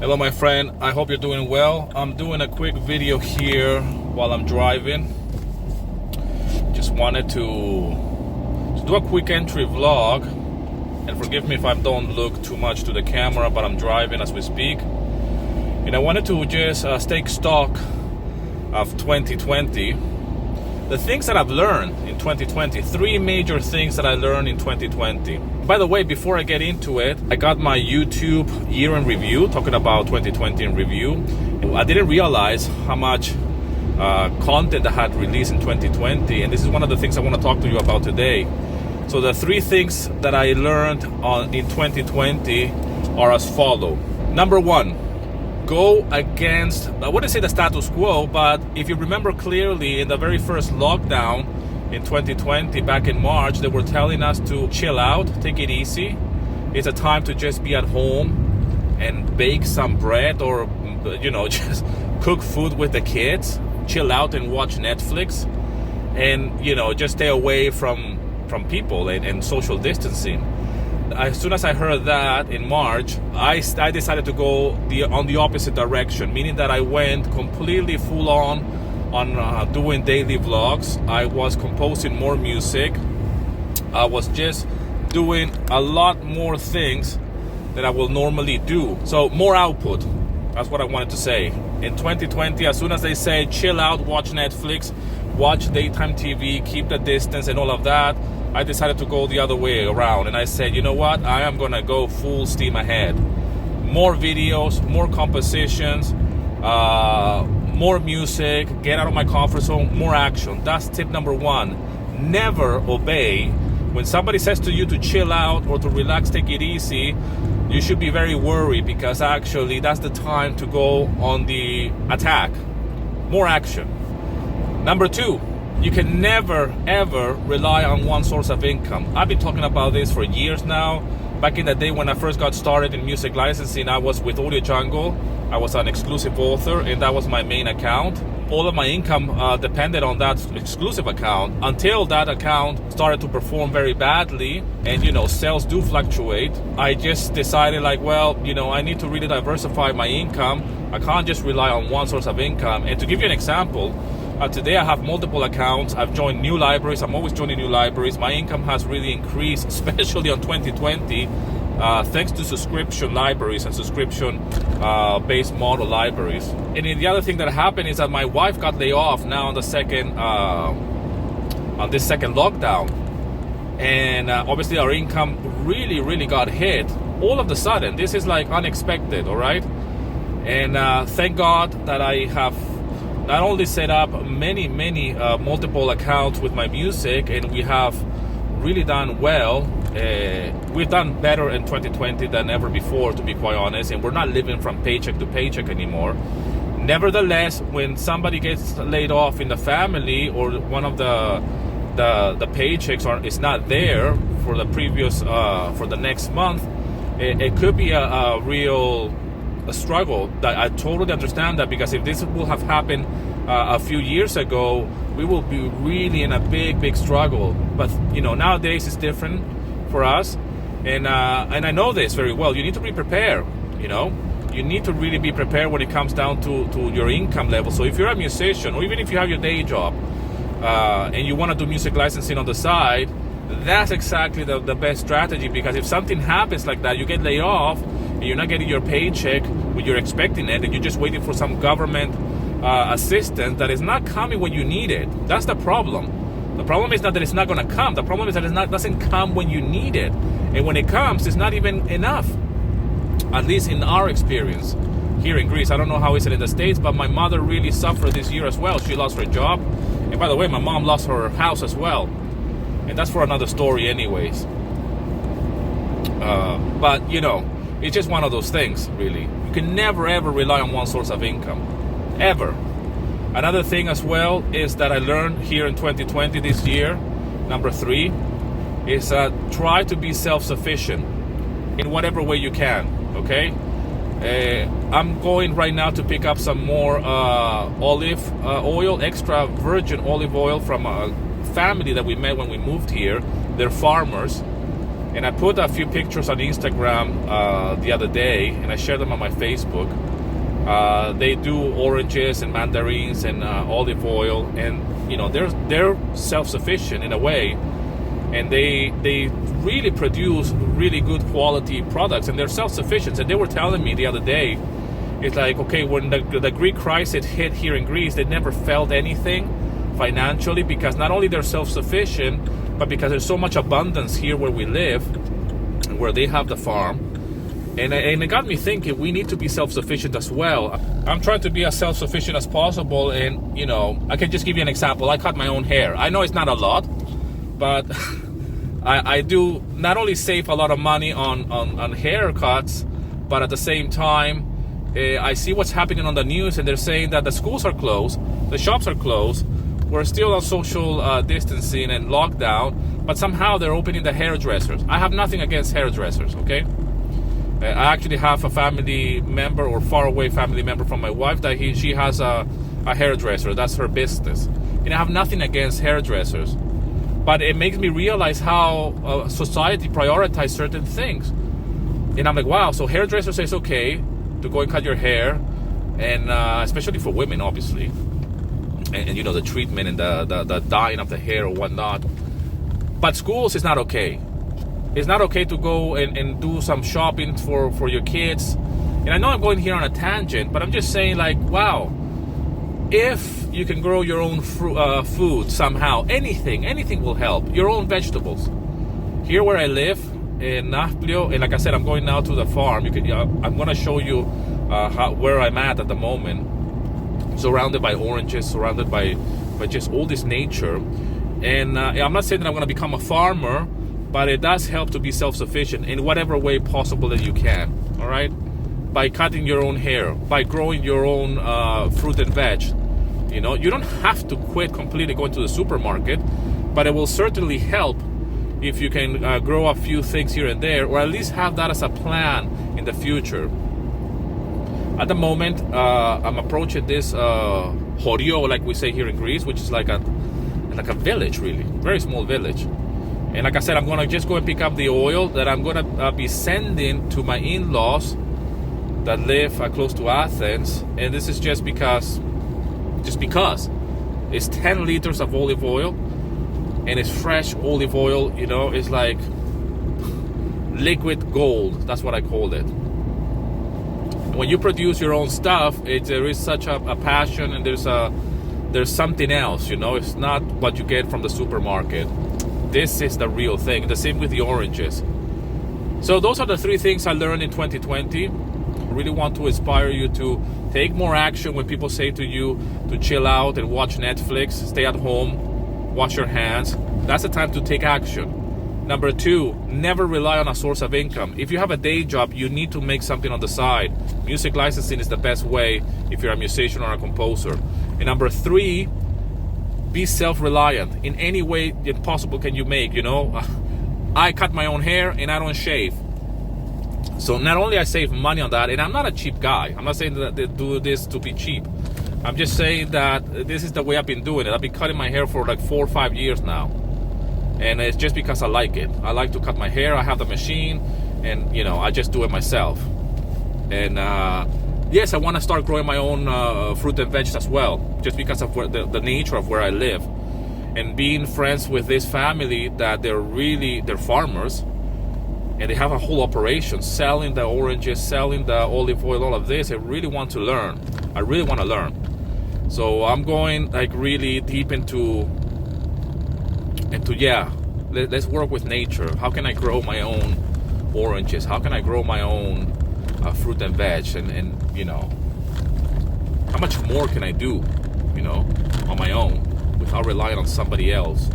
Hello my friend, I hope you're doing well. I'm doing a quick video here while I'm driving. Just wanted to do a quick entry vlog, and forgive me if I don't look too much to the camera, but I'm driving as we speak. And I wanted to just take stock of 2020. The things that I've learned in 2020, three major things that I learned in 2020. By the way, before I get into it, I got my YouTube year in review, talking about 2020 in review. I didn't realize how much content I had released in 2020, and this is one of the things I want to talk to you about today. So the three things that I learned in 2020 are as follow. Number one, go against, I wouldn't say the status quo, but if you remember clearly, in the very first lockdown in 2020, back in March, they were telling us to chill out, take it easy. It's a time to just be at home and bake some bread, or just cook food with the kids, chill out and watch Netflix, and just stay away from people and social distancing. As soon as I heard that in March, I decided to go on the opposite direction, meaning that I went completely full on doing daily vlogs. I was composing more music. I was just doing a lot more things that I will normally do. So more output. That's what I wanted to say. In 2020, as soon as they say chill out, watch Netflix, watch daytime TV, keep the distance and all of that, I decided to go the other way around, and I said, you know what, I am gonna go full steam ahead. More videos, more compositions, more music, get out of my comfort zone, more action. That's tip number one. Never obey. When somebody says to you to chill out or to relax, take it easy, you should be very worried, because actually that's the time to go on the attack. More action. Number two, you can never, ever rely on one source of income. I've been talking about this for years now. Back in the day when I first got started in music licensing, I was with Audio Jungle. I was an exclusive author, and that was my main account. All of my income depended on that exclusive account, until that account started to perform very badly, and sales do fluctuate. I just decided I need to really diversify my income. I can't just rely on one source of income. And to give you an example, today I have multiple accounts. I've joined new libraries. I'm always joining new libraries. My income has really increased, especially on 2020, thanks to subscription libraries and subscription-based model libraries. And the other thing that happened is that my wife got laid off now on this second lockdown, and obviously our income really got hit all of a sudden. This is unexpected, all right? And thank God that I have not only set up many multiple accounts with my music, and we have really done well. We've done better in 2020 than ever before, to be quite honest, and we're not living from paycheck to paycheck anymore. Nevertheless, when somebody gets laid off in the family, or one of the paychecks is not there for the previous for the next month, it could be a real struggle. That I totally understand that, because if this will have happened a few years ago, we will be really in a big struggle. But nowadays it's different for us, and I know this very well. You need to be prepared. You need to really be prepared when it comes down to your income level. So if you're a musician, or even if you have your day job, and you want to do music licensing on the side, that's exactly the best strategy. Because if something happens like that, you get laid off, and you're not getting your paycheck when you're expecting it, and you're just waiting for some government assistance that is not coming when you need it. That's the problem. The problem is not that it's not going to come. The problem is that it doesn't come when you need it. And when it comes, it's not even enough. At least in our experience here in Greece. I don't know how it's in the States, but my mother really suffered this year as well. She lost her job. And by the way, my mom lost her house as well. And that's for another story anyways. But it's just one of those things, really. You can never ever rely on one source of income. Ever. Another thing as well is that I learned here in 2020 this year, number three, is try to be self-sufficient in whatever way you can, okay? I'm going right now to pick up some more olive oil, extra virgin olive oil from a family that we met when we moved here. They're farmers. And I put a few pictures on Instagram the other day, and I shared them on my Facebook. They do oranges and mandarins and olive oil, and they're self-sufficient in a way, and they really produce really good quality products, and they're self-sufficient. And they were telling me the other day, it's like, okay, when the Greek crisis hit here in Greece, they never felt anything financially, because not only they're self-sufficient, but because there's so much abundance here where we live and where they have the farm. And it got me thinking, we need to be self-sufficient as well. I'm trying to be as self-sufficient as possible, and I can just give you an example. I cut my own hair. I know it's not a lot, but I do not only save a lot of money on haircuts, but at the same time, I see what's happening on the news, and they're saying that the schools are closed, the shops are closed, we're still on social distancing and lockdown, but somehow they're opening the hairdressers. I have nothing against hairdressers, okay? I actually have a family member, or far away family member from my wife, that she has a hairdresser. That's her business. And I have nothing against hairdressers. But it makes me realize how society prioritizes certain things. And I'm like, wow, so hairdresser says okay to go and cut your hair, and especially for women, obviously. And the treatment and the dyeing of the hair or whatnot. But schools is not okay. It's not okay to go and do some shopping for your kids. And I know I'm going here on a tangent, but I'm just saying, like, wow, if you can grow your own food somehow, anything will help. Your own vegetables. Here where I live in Nafplio, and like I said, I'm going now to the farm. I'm going to show you where I'm at the moment. Surrounded by oranges, surrounded by just all this nature. And I'm not saying that I'm going to become a farmer, but it does help to be self-sufficient in whatever way possible that you can, all right? By cutting your own hair, by growing your own fruit and veg. You don't have to quit completely going to the supermarket, but it will certainly help if you can grow a few things here and there, or at least have that as a plan in the future. At the moment, I'm approaching this horio, like we say here in Greece, which is like a village, really, very small village. And like I said, I'm going to just go and pick up the oil that I'm going to be sending to my in-laws that live close to Athens. And this is just because it's 10 liters of olive oil, and it's fresh olive oil. It's like liquid gold. That's what I called it. When you produce your own stuff, there is such a passion, and there's something else. It's not what you get from the supermarket. This is the real thing. The same with the oranges. So those are the 3 things I learned in 2020. I really want to inspire you to take more action when people say to you to chill out and watch Netflix, stay at home, wash your hands. That's the time to take action. Number 2, never rely on a source of income. If you have a day job, you need to make something on the side. Music licensing is the best way if you're a musician or a composer. And number 3, be self-reliant in any way possible can you make. I cut my own hair and I don't shave. So not only I save money on that, and I'm not a cheap guy. I'm not saying that they do this to be cheap. I'm just saying that this is the way I've been doing it. I've been cutting my hair for like 4 or 5 years now. And it's just because I like it. I like to cut my hair. I have the machine, and I just do it myself. And yes, I want to start growing my own fruit and veg as well, just because of the nature of where I live. And being friends with this family that they're farmers, and they have a whole operation selling the oranges, selling the olive oil, all of this. I really want to learn. I really want to learn. So I'm going like really deep into let's work with nature. How can I grow my own oranges? How can I grow my own fruit and veg? And how much more can I do, on my own without relying on somebody else?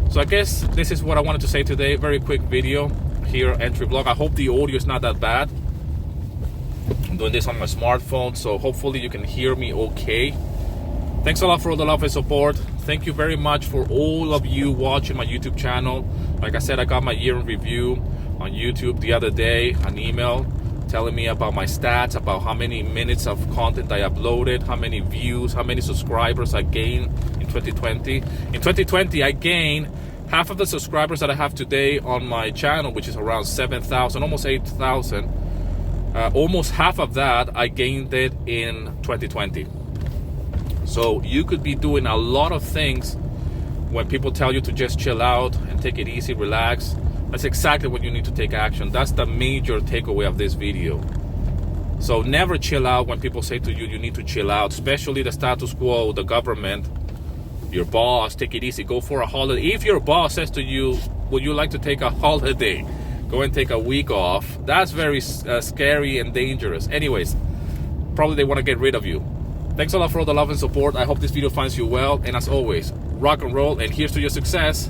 So I guess this is what I wanted to say today. Very quick video here, entry vlog. I hope the audio is not that bad. I'm doing this on my smartphone, so hopefully you can hear me okay. Thanks a lot for all the love and support. Thank you very much for all of you watching my YouTube channel. Like I said, I got my year in review on YouTube the other day, an email telling me about my stats, about how many minutes of content I uploaded, how many views, how many subscribers I gained in 2020. In 2020, I gained Half of the subscribers that I have today on my channel, which is around 7,000, almost 8,000, almost half of that I gained it in 2020. So you could be doing a lot of things when people tell you to just chill out and take it easy, relax. That's exactly when you need to take action. That's the major takeaway of this video. So never chill out when people say to you, you need to chill out, especially the status quo, the government, your boss. Take it easy, go for a holiday. If your boss says to you, would you like to take a holiday? Go and take a week off. That's very scary and dangerous. Anyways, probably they want to get rid of you. Thanks a lot for all the love and support. I hope this video finds you well. And as always, rock and roll, and here's to your success.